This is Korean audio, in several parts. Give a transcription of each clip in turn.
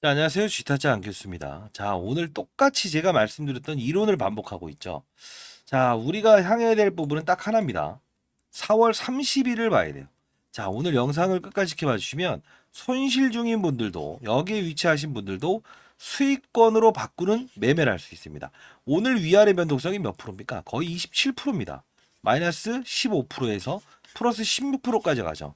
자, 안녕하세요. 쥐타짜 안교수입니다. 자, 오늘 똑같이 제가 말씀드렸던 이론을 반복하고 있죠. 자, 우리가 향해야 될 부분은 딱 하나입니다. 4월 30일을 봐야 돼요. 자, 오늘 영상을 끝까지 지켜봐 주시면 손실 중인 분들도 여기에 위치하신 분들도 수익권으로 바꾸는 매매를 할 수 있습니다. 오늘 위아래 변동성이 몇 프로입니까? 거의 27%입니다. 마이너스 15%에서 플러스 16%까지 가죠.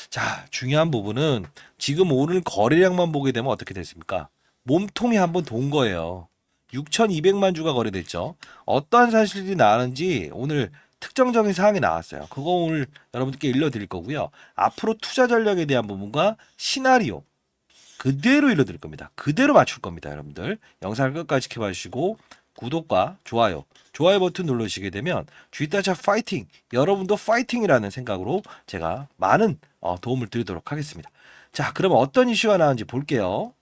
자, 중요한 부분은 지금 오늘 거래량만 보게 되면 어떻게 됐습니까? 몸통이 한번 돈 거예요. 6,200만 주가 거래됐죠. 어떠한 사실이 나왔는지 오늘 특정적인 사항이 나왔어요. 그거 오늘 여러분들께 일러드릴 거고요. 앞으로 투자 전략에 대한 부분과 시나리오 그대로 일러드릴 겁니다. 그대로 맞출 겁니다, 여러분들. 영상을 끝까지 지켜봐 주시고 구독과 좋아요 버튼 눌러주시게 되면 쥐따차 파이팅! 여러분도 파이팅이라는 생각으로 제가 많은 도움을 드리도록 하겠습니다. 자, 그러면 어떤 이슈가 나왔는지 볼게요.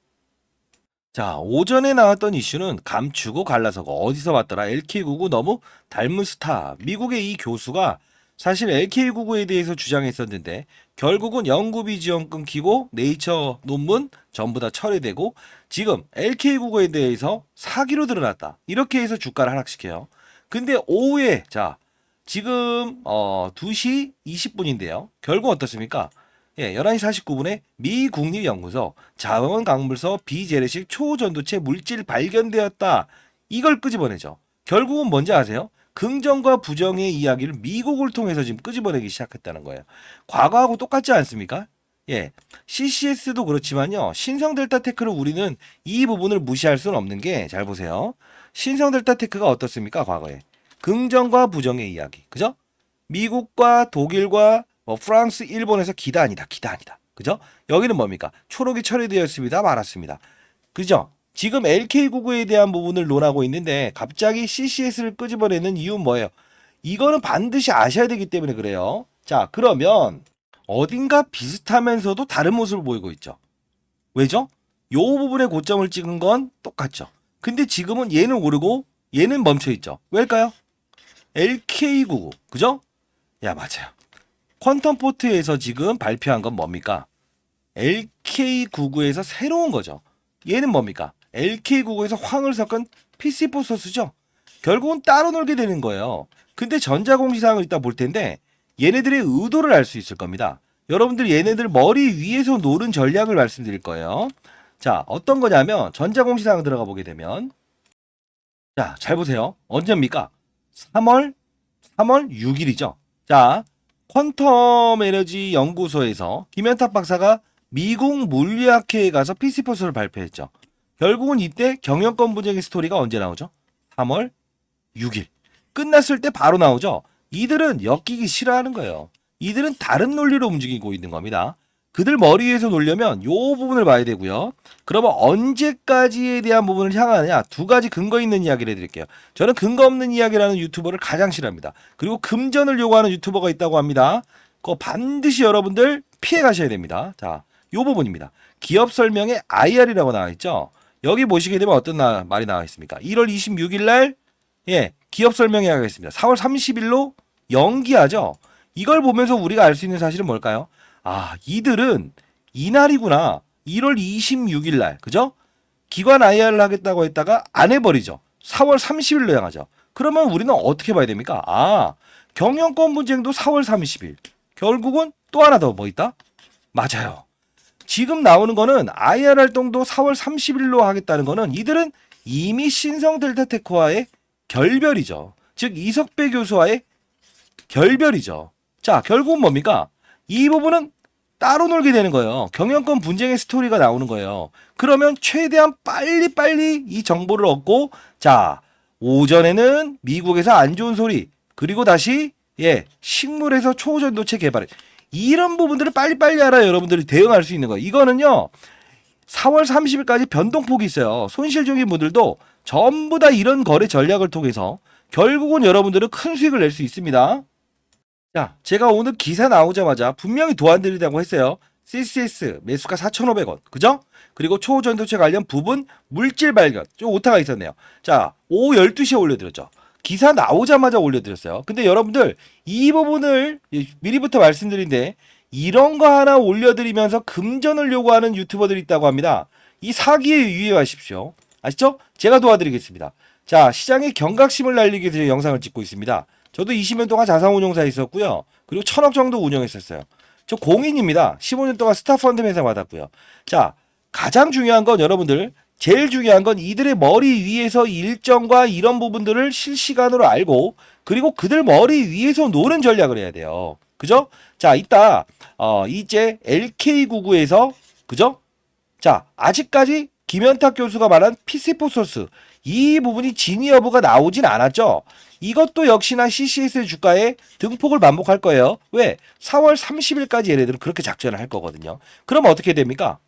자, 오전에 나왔던 이슈는 감추고 갈라서고 어디서 봤더라? LK99 너무 닮은 스타. 미국의 이 교수가 사실 LK99에 대해서 주장했었는데 결국은 연구비 지원 끊기고 네이처 논문 전부 다 철회되고 지금 LK99에 대해서 사기로 드러났다. 이렇게 해서 주가를 하락시켜요. 근데 오후에 자 지금 2시 20분인데요. 결국 어떻습니까? 예, 11시 49분에 미 국립연구소 자원광물소 비재래식 초전도체 물질 발견되었다. 이걸 끄집어내죠. 결국은 뭔지 아세요? 긍정과 부정의 이야기를 미국을 통해서 지금 끄집어내기 시작했다는 거예요. 과거하고 똑같지 않습니까? 예, CCS도 그렇지만요. 신성델타테크를 우리는 이 부분을 무시할 수는 없는 게 잘 보세요. 신성델타테크가 어떻습니까? 과거에 긍정과 부정의 이야기, 그죠? 미국과 독일과 프랑스, 일본에서 기다 아니다, 기다 아니다. 그죠? 여기는 뭡니까? 초록이 처리되었습니다. 말았습니다. 그죠? 지금 LK99에 대한 부분을 논하고 있는데 갑자기 CCS를 끄집어내는 이유는 뭐예요? 이거는 반드시 아셔야 되기 때문에 그래요. 자, 그러면 어딘가 비슷하면서도 다른 모습을 보이고 있죠. 왜죠? 요 부분에 고점을 찍은 건 똑같죠. 근데 지금은 얘는 오르고 얘는 멈춰 있죠. 왜일까요? LK99. 그죠? 야, 맞아요. 퀀텀포트에서 지금 발표한 건 뭡니까? LK99에서 새로운 거죠. 얘는 뭡니까? LK99에서 황을 섞은 PC4소스죠. 결국은 따로 놀게 되는 거예요. 근데 전자공시사항을 이따 볼 텐데 얘네들의 의도를 알 수 있을 겁니다. 여러분들 얘네들 머리 위에서 노는 전략을 말씀드릴 거예요. 자, 어떤 거냐면 전자공시사항 들어가 보게 되면 자, 잘 보세요. 언제입니까? 3월 6일이죠. 자, 퀀텀 에너지 연구소에서 김현탁 박사가 미국 물리학회에 가서 PC포스를 발표했죠. 결국은 이때 경영권 분쟁의 스토리가 언제 나오죠? 3월 6일. 끝났을 때 바로 나오죠. 이들은 엮이기 싫어하는 거예요. 이들은 다른 논리로 움직이고 있는 겁니다. 그들 머리 위에서 놀려면 요 부분을 봐야 되고요. 그러면 언제까지에 대한 부분을 향하느냐 두 가지 근거 있는 이야기를 해드릴게요. 저는 근거 없는 이야기라는 유튜버를 가장 싫어합니다. 그리고 금전을 요구하는 유튜버가 있다고 합니다. 그거 반드시 여러분들 피해 가셔야 됩니다. 자, 요 부분입니다. 기업 설명에 IR이라고 나와 있죠. 여기 보시게 되면 어떤 말이 나와 있습니까? 1월 26일 날 예, 기업 설명회 하겠습니다. 4월 30일로 연기하죠. 이걸 보면서 우리가 알 수 있는 사실은 뭘까요? 아, 이들은 이날이구나. 1월 26일 날, 그죠? 기관 IR을 하겠다고 했다가 안 해버리죠. 4월 30일로 향하죠. 그러면 우리는 어떻게 봐야 됩니까? 아, 경영권 분쟁도 4월 30일. 결국은 또 하나 더 뭐 있다? 맞아요. 지금 나오는 거는 IR 활동도 4월 30일로 하겠다는 거는 이들은 이미 신성 델타테크와의 결별이죠. 즉 이석배 교수와의 결별이죠. 자, 결국은 뭡니까? 이 부분은 따로 놀게 되는 거예요. 경영권 분쟁의 스토리가 나오는 거예요. 그러면 최대한 빨리 이 정보를 얻고 자, 오전에는 미국에서 안 좋은 소리 그리고 다시 예, 식물에서 초전도체 개발 이런 부분들을 빨리빨리 알아야 여러분들이 대응할 수 있는 거예요. 이거는요. 4월 30일까지 변동폭이 있어요. 손실 중인 분들도 전부 다 이런 거래 전략을 통해서 결국은 여러분들은 큰 수익을 낼 수 있습니다. 자, 제가 오늘 기사 나오자마자 분명히 도안드리다고 했어요. CCS 매수가 4,500원. 그죠? 그리고 초전도체 관련 부분 물질 발견. 좀 오타가 있었네요. 자, 오후 12시에 올려드렸죠. 기사 나오자마자 올려드렸어요. 근데 여러분들 이 부분을 미리부터 말씀드린데 이런 거 하나 올려드리면서 금전을 요구하는 유튜버들이 있다고 합니다. 이 사기에 유의하십시오. 아시죠? 제가 도와드리겠습니다. 자, 시장의 경각심을 날리기 위해서 영상을 찍고 있습니다. 저도 20년 동안 자산운용사에 있었고요. 그리고 1000억 정도 운영했었어요. 저 공인입니다. 15년 동안 스타펀드 회사 받았고요. 자, 가장 중요한 건 여러분들, 제일 중요한 건 이들의 머리 위에서 일정과 이런 부분들을 실시간으로 알고, 그리고 그들 머리 위에서 노는 전략을 해야 돼요. 그죠? 자, 이따 이제 LK99에서, 그죠? 자, 아직까지 김현탁 교수가 말한 피세포소스, 이 부분이 진위 여부가 나오진 않았죠. 이것도 역시나 CCS의 주가에 등폭을 반복할 거예요. 왜? 4월 30일까지 얘네들은 그렇게 작전을 할 거거든요. 그럼 어떻게 됩니까?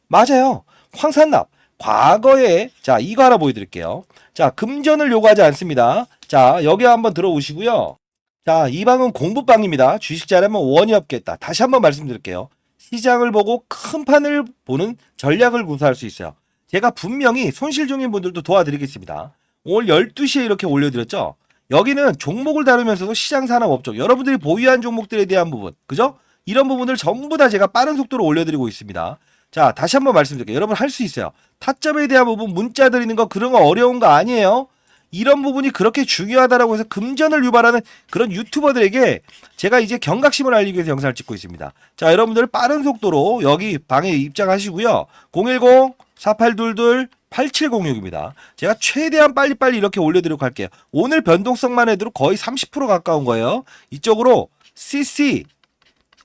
맞아요. 황산납. 과거에, 자, 이거 하나 보여드릴게요. 자, 금전을 요구하지 않습니다. 자, 여기 한번 들어오시고요. 자, 이 방은 공부방입니다. 주식 잘하면 원이 없겠다. 다시 한번 말씀드릴게요. 시장을 보고 큰 판을 보는 전략을 구사할 수 있어요. 제가 분명히 손실 중인 분들도 도와드리겠습니다. 오늘 12시에 이렇게 올려드렸죠. 여기는 종목을 다루면서도 시장 산업 업종, 여러분들이 보유한 종목들에 대한 부분, 그죠? 이런 부분을 전부 다 제가 빠른 속도로 올려드리고 있습니다. 자, 다시 한번 말씀드릴게요. 여러분 할 수 있어요. 타점에 대한 부분, 문자 드리는 거 그런 거 어려운 거 아니에요. 이런 부분이 그렇게 중요하다라고 해서 금전을 유발하는 그런 유튜버들에게 제가 이제 경각심을 알리기 위해서 영상을 찍고 있습니다. 자, 여러분들 빠른 속도로 여기 방에 입장하시고요. 010-4822-8706입니다. 제가 최대한 빨리빨리 이렇게 올려드리도록 할게요. 오늘 변동성만 해도 거의 30% 가까운 거예요. 이쪽으로 CC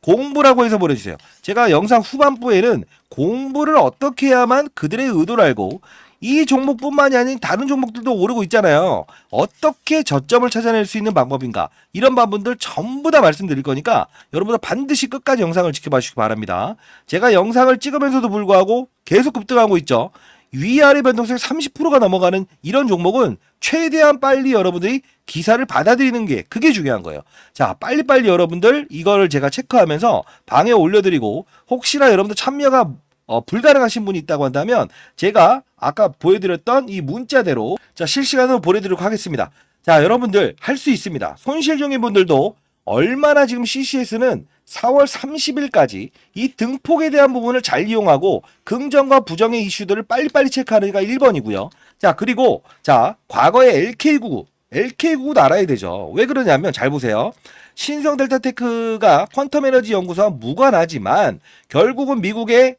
공부라고 해서 보내주세요. 제가 영상 후반부에는 공부를 어떻게 해야만 그들의 의도를 알고, 이 종목뿐만이 아닌 다른 종목들도 오르고 있잖아요. 어떻게 저점을 찾아낼 수 있는 방법인가, 이런 부분들 전부 다 말씀드릴 거니까 여러분들 반드시 끝까지 영상을 지켜봐 주시기 바랍니다. 제가 영상을 찍으면서도 불구하고 계속 급등하고 있죠. 위아래 변동성이 30%가 넘어가는 이런 종목은 최대한 빨리 여러분들이 기사를 받아들이는 게 그게 중요한 거예요. 자, 빨리빨리 여러분들 이거를 제가 체크하면서 방에 올려드리고, 혹시나 여러분들 참여가 불가능하신 분이 있다고 한다면 제가 아까 보여드렸던 이 문자대로 자 실시간으로 보내드리도록 하겠습니다. 자, 여러분들 할 수 있습니다. 손실 중인 분들도 얼마나 지금 CCS는 4월 30일까지 이 등폭에 대한 부분을 잘 이용하고 긍정과 부정의 이슈들을 빨리빨리 체크하는 게 1번이고요. 자, 그리고 자, 과거에 LK99도 알아야 되죠. 왜 그러냐면 잘 보세요. 신성델타테크가 퀀텀에너지 연구소와 무관하지만 결국은 미국의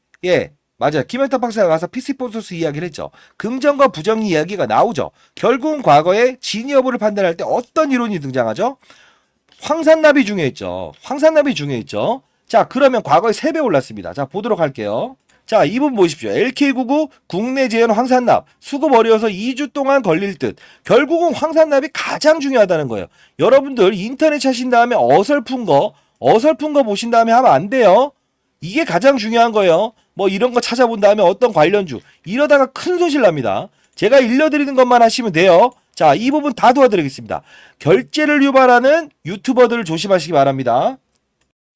맞아요. 김현탁 박사가 가서 피시포소스 이야기를 했죠. 긍정과 부정 이야기가 나오죠. 결국은 과거에 진위 여부를 판단할 때 어떤 이론이 등장하죠? 황산납이 중요했죠. 자, 그러면 과거에 3배 올랐습니다. 자, 보도록 할게요. 자, 이 부분 보십시오. LK99 국내 재현 황산납 수급 어려워서 2주 동안 걸릴 듯. 결국은 황산납이 가장 중요하다는 거예요. 여러분들 인터넷 찾으신 다음에 어설픈 거 보신 다음에 하면 안 돼요. 이게 가장 중요한 거예요. 뭐 이런 거 찾아본 다음에 어떤 관련주 이러다가 큰 손실 납니다. 제가 일러드리는 것만 하시면 돼요. 자, 이 부분 다 도와드리겠습니다. 결제를 유발하는 유튜버들을 조심하시기 바랍니다.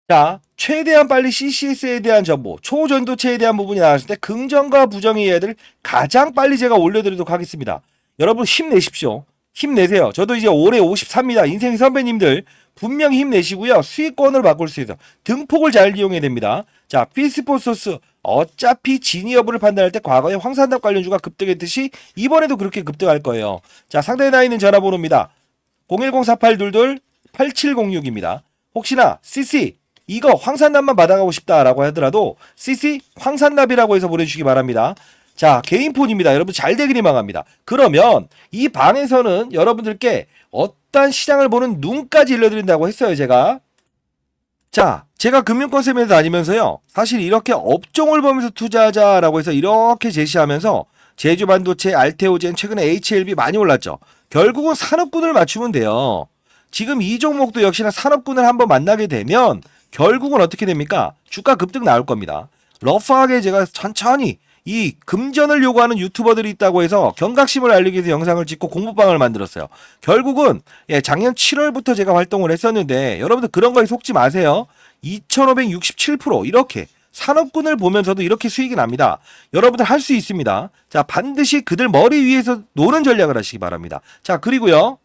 자, 최대한 빨리 CCS에 대한 정보, 초전도체에 대한 부분이 나왔을 때 긍정과 부정의 이야기를 가장 빨리 제가 올려드리도록 하겠습니다. 여러분 힘내십시오. 힘내세요. 저도 이제 올해 54입니다. 인생 선배님들 분명히 힘내시고요. 수익권을 바꿀 수 있어요. 등폭을 잘 이용해야 됩니다. 자, 피스포소스 어차피 진위 여부를 판단할 때 과거에 황산납 관련주가 급등했듯이 이번에도 그렇게 급등할 거예요. 자, 상단에 나 있는 전화번호입니다. 010-4822-8706입니다. 혹시나 CC 이거 황산납만 받아가고 싶다라고 하더라도 CC 황산납이라고 해서 보내주시기 바랍니다. 자, 개인폰입니다. 여러분 잘 되기를 망합니다. 그러면 이 방에서는 여러분들께 어떤 시장을 보는 눈까지 일러드린다고 했어요, 제가. 자, 제가 금융권세미나 다니면서요. 사실 이렇게 업종을 보면서 투자하자라고 해서 이렇게 제시하면서 제주반도체, 알테오젠, 최근에 HLB 많이 올랐죠. 결국은 산업군을 맞추면 돼요. 지금 이 종목도 역시나 산업군을 한번 만나게 되면 결국은 어떻게 됩니까? 주가 급등 나올 겁니다. 러프하게 제가 천천히 이 금전을 요구하는 유튜버들이 있다고 해서 경각심을 알리기 위해서 영상을 찍고 공부방을 만들었어요. 결국은 작년 7월부터 제가 활동을 했었는데 여러분들 그런 거에 속지 마세요. 2567% 이렇게 산업군을 보면서도 이렇게 수익이 납니다. 여러분들 할 수 있습니다. 자, 반드시 그들 머리 위에서 노는 전략을 하시기 바랍니다. 자, 그리고요.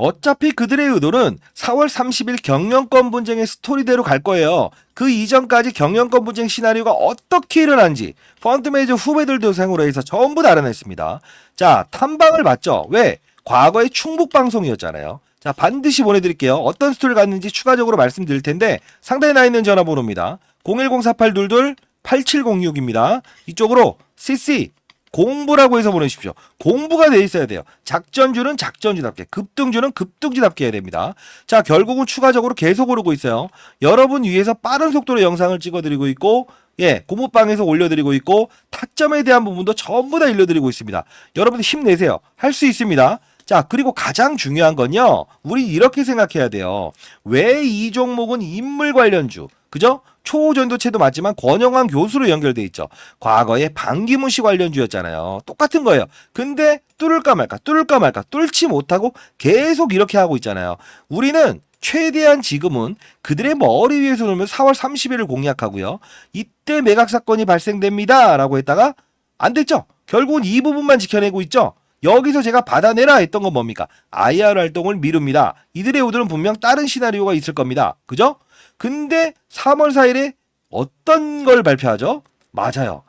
어차피 그들의 의도는 4월 30일 경영권 분쟁의 스토리대로 갈 거예요. 그 이전까지 경영권 분쟁 시나리오가 어떻게 일어난지 펀드 매니저 후배들 대상으로 해서 전부 다 알아냈습니다. 자, 탐방을 봤죠. 왜? 과거에 충북 방송이었잖아요. 자, 반드시 보내드릴게요. 어떤 스토리가 갔는지 추가적으로 말씀드릴 텐데 상단에 나 있는 전화번호입니다. 010-4822-8706입니다. 이쪽으로 CC 공부라고 해서 보내주십시오. 공부가 돼 있어야 돼요. 작전주는 작전주답게, 급등주는 급등주답게 해야 됩니다. 자, 결국은 추가적으로 계속 오르고 있어요. 여러분 위해서 빠른 속도로 영상을 찍어드리고 있고, 예, 고무방에서 올려드리고 있고, 타점에 대한 부분도 전부 다 일러드리고 있습니다. 여러분들 힘내세요. 할 수 있습니다. 자, 그리고 가장 중요한 건요, 우리 이렇게 생각해야 돼요. 왜 이 종목은 인물 관련주, 그죠? 초전도체도 맞지만 권영환 교수로 연결돼 있죠. 과거에 반기문 씨 관련주였잖아요. 똑같은 거예요. 근데 뚫을까 말까, 뚫을까 말까, 뚫지 못하고 계속 이렇게 하고 있잖아요. 우리는 최대한 지금은 그들의 머리 위에서 놀면 4월 30일을 공략하고요. 이때 매각 사건이 발생됩니다. 라고 했다가 안 됐죠. 결국은 이 부분만 지켜내고 있죠. 여기서 제가 받아내라 했던 건 뭡니까? IR 활동을 미룹니다. 이들의 의도는 분명 다른 시나리오가 있을 겁니다. 그죠? 근데 3월 4일에 어떤 걸 발표하죠? 맞아요.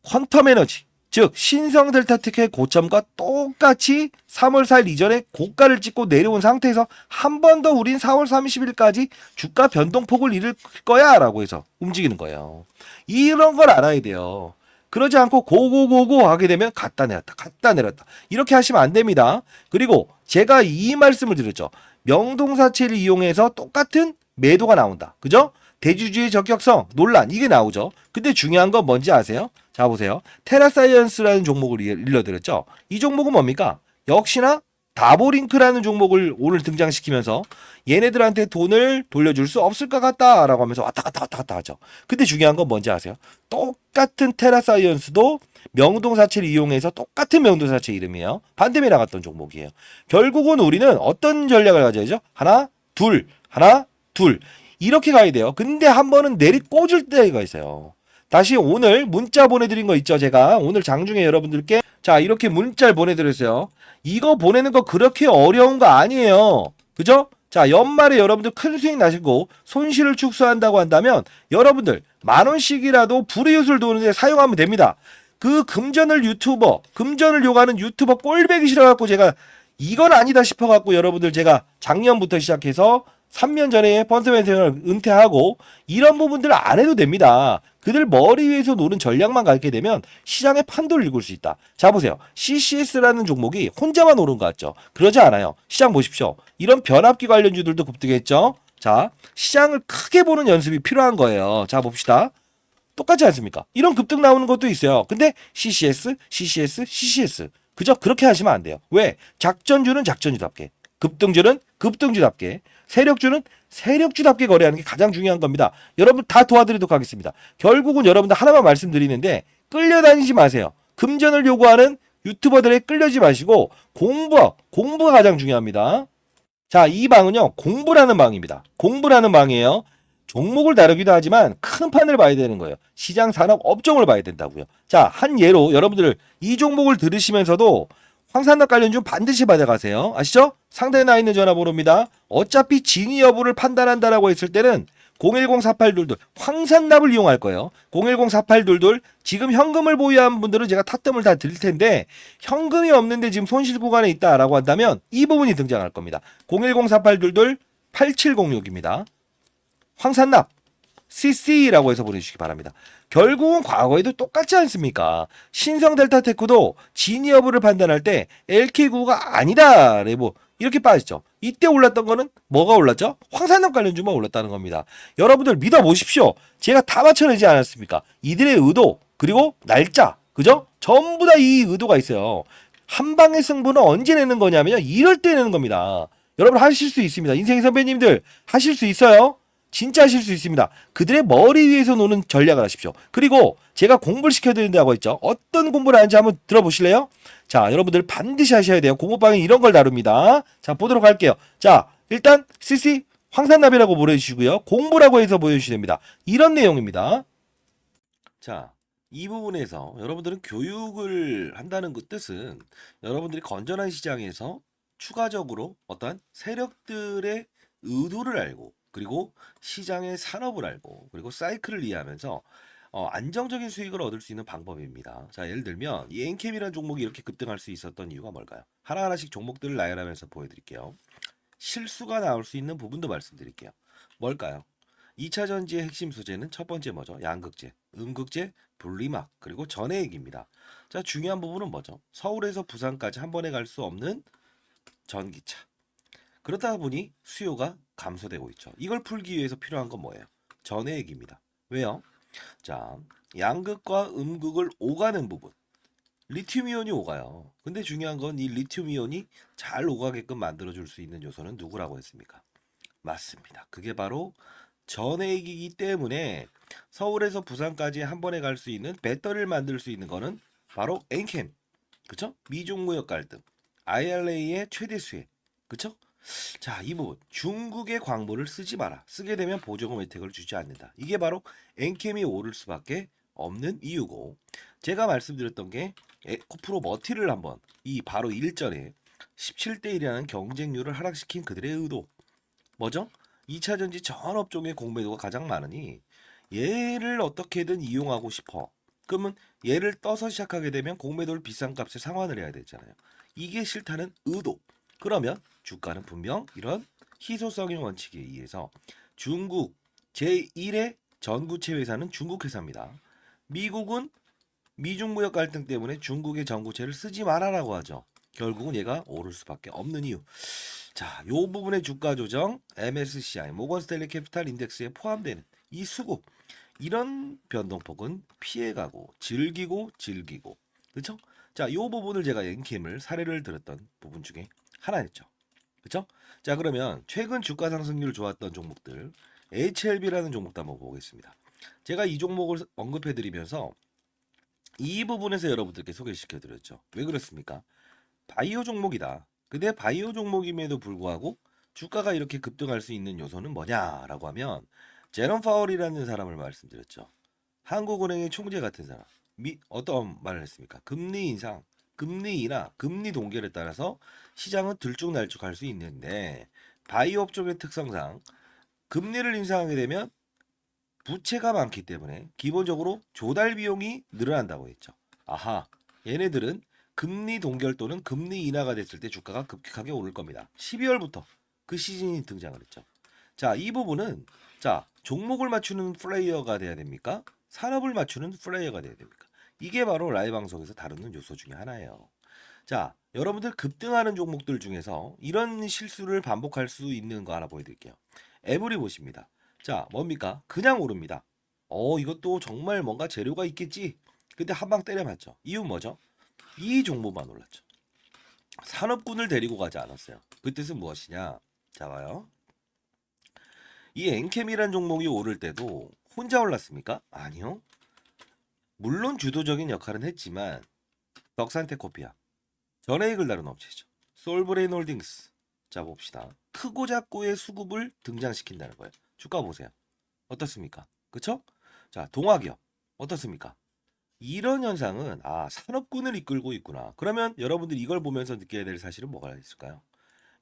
퀀텀 에너지, 즉 신성 델타테크의 고점과 똑같이 3월 4일 이전에 고가를 찍고 내려온 상태에서 한 번 더 우린 4월 30일까지 주가 변동폭을 잃을 거야 라고 해서 움직이는 거예요. 이런 걸 알아야 돼요. 그러지 않고 고고고고 하게 되면 갔다 내렸다 갔다 내렸다 이렇게 하시면 안 됩니다. 그리고 제가 이 말씀을 드렸죠. 명동사채를 이용해서 똑같은 매도가 나온다. 그죠? 대주주의 적격성 논란 이게 나오죠. 근데 중요한 건 뭔지 아세요? 자 보세요. 테라사이언스라는 종목을 일러드렸죠. 이 종목은 뭡니까? 역시나 다보링크라는 종목을 오늘 등장시키면서 얘네들한테 돈을 돌려줄 수 없을 것 같다라고 하면서 왔다 갔다 하죠. 근데 중요한 건 뭔지 아세요? 똑같은 테라사이언스도 명동사채를 이용해서 똑같은 명동사채 이름이에요. 반대에 나갔던 종목이에요. 결국은 우리는 어떤 전략을 가져야죠? 하나, 둘, 하나, 둘. 이렇게 가야 돼요. 근데 한 번은 내리꽂을 때가 있어요. 다시 오늘 문자 보내드린 거 있죠? 제가 오늘 장중에 여러분들께 자 이렇게 문자를 보내드렸어요. 이거 보내는 거 그렇게 어려운 거 아니에요. 그죠? 자 연말에 여러분들 큰 수익 나시고 손실을 축소한다고 한다면 여러분들 10,000원씩이라도 불이웃을 도는데 사용하면 됩니다. 그 금전을 요구하는 유튜버 꼴배기 싫어갖고 제가 이건 아니다 싶어갖고 여러분들 제가 작년부터 시작해서 3년 전에 펀드맨 생활을 은퇴하고 이런 부분들을 안 해도 됩니다. 그들 머리 위에서 노는 전략만 갖게 되면 시장의 판도를 읽을 수 있다. 자 보세요. CCS라는 종목이 혼자만 오른 것 같죠? 그러지 않아요. 시장 보십시오. 이런 변압기 관련주들도 급등했죠? 자 시장을 크게 보는 연습이 필요한 거예요. 자 봅시다. 똑같지 않습니까? 이런 급등 나오는 것도 있어요. 근데 CCS 그죠? 그렇게 하시면 안 돼요. 왜? 작전주는 작전주답게 급등주는 급등주답게 세력주는 세력주답게 거래하는 게 가장 중요한 겁니다. 여러분 다 도와드리도록 하겠습니다. 결국은 여러분들 하나만 말씀드리는데 끌려다니지 마세요. 금전을 요구하는 유튜버들에 끌려지 마시고 공부가 가장 중요합니다. 자, 이 방은요. 공부라는 방입니다. 공부라는 방이에요. 종목을 다루기도 하지만 큰 판을 봐야 되는 거예요. 시장 산업 업종을 봐야 된다고요. 자, 한 예로 여러분들 이 종목을 들으시면서도 황산납 관련주 반드시 받아가세요. 아시죠? 상단에 나 있는 전화번호입니다. 어차피 진위 여부를 판단한다라고 했을 때는 010-4822 황산납을 이용할 거예요. 010-4822 지금 현금을 보유한 분들은 제가 타점을 다 드릴 텐데 현금이 없는데 지금 손실 구간에 있다라고 한다면 이 부분이 등장할 겁니다. 010-4822 8706입니다. 황산납 CC라고 해서 보내주시기 바랍니다. 결국은 과거에도 똑같지 않습니까? 신성 델타테크도 진위 여부를 판단할 때 LK9가 아니다. 뭐 이렇게 빠졌죠. 이때 올랐던 거는 뭐가 올랐죠? 황산납 관련주만 올랐다는 겁니다. 여러분들 믿어보십시오. 제가 다 맞춰내지 않았습니까? 이들의 의도 그리고 날짜 그죠? 전부 다 이 의도가 있어요. 한 방의 승부는 언제 내는 거냐면요. 이럴 때 내는 겁니다. 여러분 하실 수 있습니다. 인생 선배님들 하실 수 있어요. 진짜 하실 수 있습니다. 그들의 머리 위에서 노는 전략을 하십시오. 그리고 제가 공부를 시켜드린다고 했죠. 어떤 공부를 하는지 한번 들어보실래요? 자, 여러분들 반드시 하셔야 돼요. 공부방에 이런 걸 다룹니다. 자, 보도록 할게요. 자, 일단 CC 황산납이라고 보내주시고요. 공부라고 해서 보여주시면 됩니다. 이런 내용입니다. 자, 이 부분에서 여러분들은 교육을 한다는 그 뜻은 여러분들이 건전한 시장에서 추가적으로 어떤 세력들의 의도를 알고 그리고 시장의 산업을 알고 그리고 사이클을 이해하면서 안정적인 수익을 얻을 수 있는 방법입니다. 자, 예를 들면 이 엔캠이라는 종목이 이렇게 급등할 수 있었던 이유가 뭘까요? 하나하나씩 종목들을 나열하면서 보여드릴게요. 실수가 나올 수 있는 부분도 말씀드릴게요. 뭘까요? 2차 전지의 핵심 소재는 첫 번째 뭐죠? 양극재, 음극재, 분리막, 그리고 전해액입니다. 자, 중요한 부분은 뭐죠? 서울에서 부산까지 한 번에 갈 수 없는 전기차. 그러다 보니 수요가 감소되고 있죠. 이걸 풀기 위해서 필요한 건 뭐예요? 전해액입니다. 왜요? 자, 양극과 음극을 오가는 부분. 리튬 이온이 오가요. 근데 중요한 건 이 리튬 이온이 잘 오가게끔 만들어줄 수 있는 요소는 누구라고 했습니까? 맞습니다. 그게 바로 전해액이기 때문에 서울에서 부산까지 한 번에 갈 수 있는 배터리를 만들 수 있는 거는 바로 엔캠. 그쵸? 미중 무역 갈등. IRA의 최대 수혜. 그쵸? 자, 이 부분. 중국의 광물을 쓰지 마라. 쓰게 되면 보조금 혜택을 주지 않는다. 이게 바로 엔캠이 오를 수밖에 없는 이유고, 제가 말씀드렸던 게 에코프로 머티를 한번 이 바로 일전에 17대 1이라는 경쟁률을 하락시킨 그들의 의도. 뭐죠? 2차 전지 전 업종의 공매도가 가장 많으니 얘를 어떻게든 이용하고 싶어. 그러면 얘를 떠서 시작하게 되면 공매도를 비싼 값에 상환을 해야 되잖아요. 이게 싫다는 의도. 그러면 주가는 분명 이런 희소성의 원칙에 의해서 중국 제1의 전구체 회사는 중국 회사입니다. 미국은 미중 무역 갈등 때문에 중국의 전구체를 쓰지 말아라고 하죠. 결국은 얘가 오를 수밖에 없는 이유. 자, 요 부분의 주가 조정 MSCI 모건 스탠리 캐피탈 인덱스에 포함되는 이 수급 이런 변동폭은 피해가고 즐기고 그렇죠? 자, 요 부분을 제가 엔캠을 사례를 들었던 부분 중에 하나였죠. 그렇죠? 자, 그러면 최근 주가 상승률 좋았던 종목들 HLB라는 종목도 한번 보겠습니다. 제가 이 종목을 언급해 드리면서 이 부분에서 여러분들께 소개시켜 드렸죠. 왜 그렇습니까? 바이오 종목이다. 근데 바이오 종목임에도 불구하고 주가가 이렇게 급등할 수 있는 요소는 뭐냐라고 하면 제롬 파월이라는 사람을 말씀드렸죠. 한국은행의 총재 같은 사람. 어떤 말을 했습니까? 금리 인상, 금리 인하, 금리 동결에 따라서 시장은 들쭉날쭉할 수 있는데 바이오 업종의 특성상 금리를 인상하게 되면 부채가 많기 때문에 기본적으로 조달 비용이 늘어난다고 했죠. 아하, 얘네들은 금리 동결 또는 금리 인하가 됐을 때 주가가 급격하게 오를 겁니다. 12월부터 그 시즌이 등장을 했죠. 자, 이 부분은 자, 종목을 맞추는 플레이어가 돼야 됩니까? 산업을 맞추는 플레이어가 돼야 됩니까? 이게 바로 라이브 방송에서 다루는 요소 중에 하나예요. 자, 여러분들 급등하는 종목들 중에서 이런 실수를 반복할 수 있는 거 하나 보여드릴게요. 에브리 보십니다. 자, 뭡니까? 그냥 오릅니다. 이것도 정말 뭔가 재료가 있겠지. 근데 한 방 때려맞죠. 이유 뭐죠? 이 종목만 올랐죠. 산업군을 데리고 가지 않았어요. 그 뜻은 무엇이냐? 자, 봐요. 이 엔캠이란 종목이 오를 때도 혼자 올랐습니까? 아니요. 물론 주도적인 역할은 했지만 덕산테코피아, 전해익을 다룬 업체죠. 솔브레인 홀딩스. 자, 봅시다. 크고 작고의 수급을 등장시킨다는 거예요. 주가 보세요. 어떻습니까? 그쵸? 자, 동화기업. 어떻습니까? 이런 현상은 산업군을 이끌고 있구나. 그러면 여러분들 이걸 보면서 느껴야 될 사실은 뭐가 있을까요?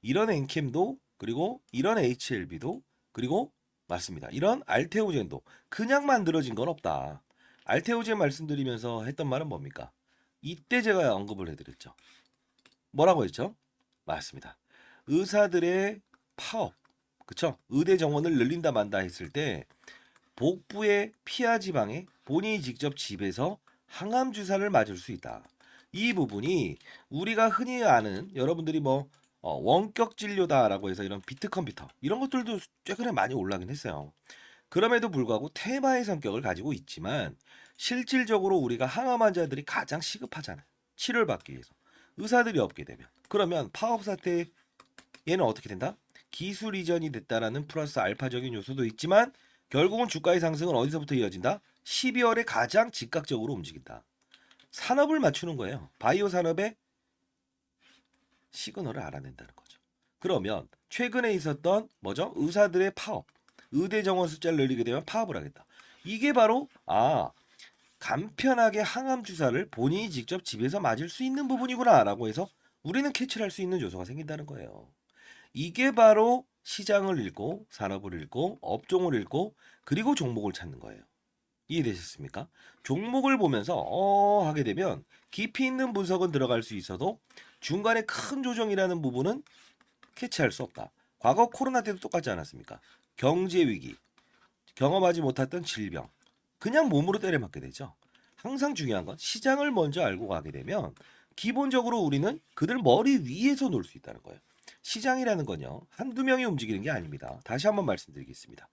이런 엔캠도 그리고 이런 HLB도 그리고 맞습니다. 이런 알테오젠도 그냥 만들어진 건 없다. 알테오젠 말씀드리면서 했던 말은 뭡니까? 이때 제가 언급을 해드렸죠. 뭐라고 했죠? 맞습니다. 의사들의 파업, 그쵸? 의대 정원을 늘린다 만다 했을 때 복부의 피하 지방에 본인이 직접 집에서 항암 주사를 맞을 수 있다. 이 부분이 우리가 흔히 아는 여러분들이 원격 진료다라고 해서 이런 비트 컴퓨터 이런 것들도 최근에 많이 올라긴 했어요. 그럼에도 불구하고 테마의 성격을 가지고 있지만 실질적으로 우리가 항암 환자들이 가장 시급하잖아요. 치료를 받기 위해서. 의사들이 없게 되면 그러면 파업 사태 얘는 어떻게 된다? 기술 이전이 됐다라는 플러스 알파적인 요소도 있지만 결국은 주가의 상승은 어디서부터 이어진다? 12월에 가장 즉각적으로 움직인다. 산업을 맞추는 거예요. 바이오 산업의 시그널을 알아낸다는 거죠. 그러면 최근에 있었던 뭐죠? 의사들의 파업, 의대 정원 숫자를 늘리게 되면 파업을 하겠다. 이게 바로 간편하게 항암 주사를 본인이 직접 집에서 맞을 수 있는 부분이구나라고 해서 우리는 캐치를 할 수 있는 요소가 생긴다는 거예요. 이게 바로 시장을 읽고 산업을 읽고 업종을 읽고 그리고 종목을 찾는 거예요. 이해되셨습니까? 종목을 보면서 하게 되면 깊이 있는 분석은 들어갈 수 있어도 중간에 큰 조정이라는 부분은 캐치할 수 없다. 과거 코로나 때도 똑같지 않았습니까? 경제 위기, 경험하지 못했던 질병, 그냥 몸으로 때려맞게 되죠. 항상 중요한 건 시장을 먼저 알고 가게 되면 기본적으로 우리는 그들 머리 위에서 놀 수 있다는 거예요. 시장이라는 건요, 한두 명이 움직이는 게 아닙니다. 다시 한번 말씀드리겠습니다.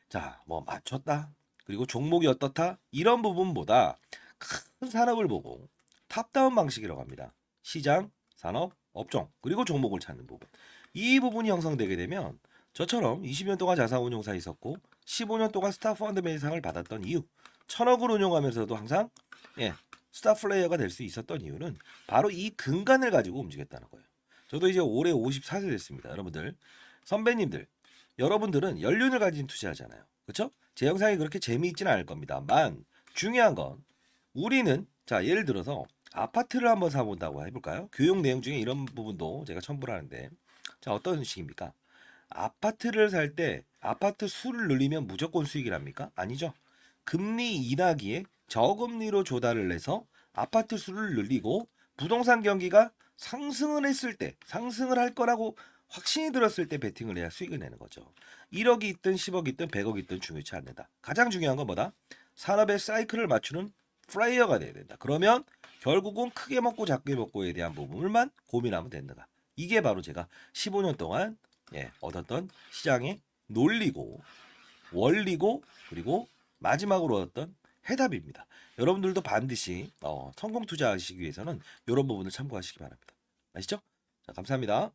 자, 뭐 맞췄다. 그리고 종목이 어떻다. 이런 부분보다 큰 산업을 보고 탑다운 방식이라고 합니다. 시장, 산업, 업종, 그리고 종목을 찾는 부분. 이 부분이 형성되게 되면 저처럼 20년 동안 자산운용사 있었고 15년 동안 스타펀드 매상을 받았던 이유, 1000억을 운용하면서도 항상 스타 플레이어가 될 수 있었던 이유는 바로 이 근간을 가지고 움직였다는 거예요. 저도 이제 올해 54세 됐습니다. 여러분들, 선배님들, 여러분들은 연륜을 가진 투자하잖아요. 그렇죠? 제 영상이 그렇게 재미있지는 않을 겁니다만 중요한 건 우리는 자 예를 들어서 아파트를 한번 사본다고 해볼까요? 교육 내용 중에 이런 부분도 제가 첨부를 하는데 자 어떤 식입니까? 아파트를 살 때 아파트 수를 늘리면 무조건 수익이랍니까? 아니죠. 금리 인하기에 저금리로 조달을 해서 아파트 수를 늘리고 부동산 경기가 상승을 했을 때 상승을 할 거라고 확신이 들었을 때 베팅을 해야 수익을 내는 거죠. 1억이 있든 10억이 있든 100억이 있든 중요치 않는다. 가장 중요한 건 뭐다? 산업의 사이클을 맞추는 플레이어가 돼야 된다. 그러면 결국은 크게 먹고 작게 먹고에 대한 부분을만 고민하면 된다. 이게 바로 제가 15년 동안 얻었던 시장의 논리고 원리고 그리고 마지막으로 얻었던 해답입니다. 여러분들도 반드시 성공 투자하시기 위해서는 이런 부분을 참고하시기 바랍니다. 아시죠? 자, 감사합니다.